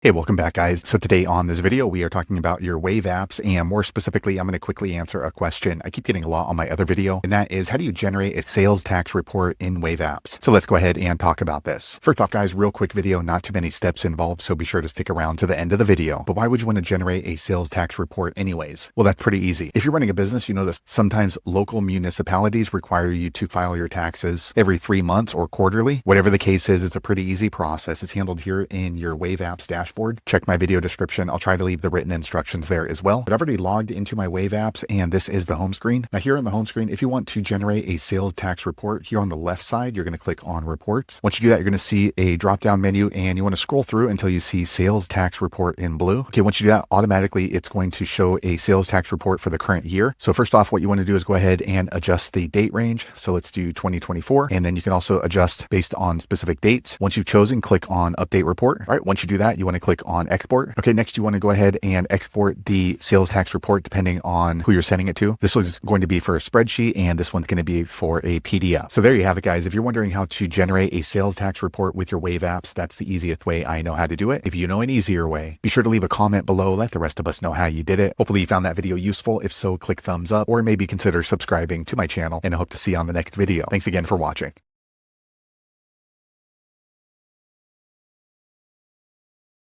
Hey, welcome back, guys. So today on this video, we are talking about your Wave apps, and more specifically, I'm going to quickly answer a question I keep getting a lot on my other video, and that is, how do you generate a sales tax report in Wave apps? So let's go ahead and talk about this. First off, guys, real quick video, not too many steps involved, so be sure to stick around to the end of the video. But why would you want to generate a sales tax report anyways? Well, that's pretty easy. If you're running a business, you know this. Sometimes local municipalities require you to file your taxes every 3 months or quarterly. Whatever the case is, it's a pretty easy process. It's handled here in your Wave apps dashboard. Check my video description. I'll try to leave the written instructions there as well. But I've already logged into my Wave apps, and this is the home screen. Now here on the home screen, if you want to generate a sales tax report, here on the left side, you're going to click on reports. Once you do that, you're going to see a drop down menu, and you want to scroll through until you see sales tax report in blue. Okay, once you do that, automatically it's going to show a sales tax report for the current year. So first off, what you want to do is go ahead and adjust the date range. So let's do 2024, and then you can also adjust based on specific dates. Once you've chosen, click on update report. All right, once you do that, you want to click on export. Okay, next you want to go ahead and export the sales tax report depending on who you're sending it to. This one's going to be for a spreadsheet, and this one's going to be for a PDF. So there you have it, guys. If you're wondering how to generate a sales tax report with your Wave apps, that's the easiest way I know how to do it. If you know an easier way, be sure to leave a comment below. Let the rest of us know how you did it. Hopefully you found that video useful. If so, click thumbs up or maybe consider subscribing to my channel, and I hope to see you on the next video. Thanks again for watching.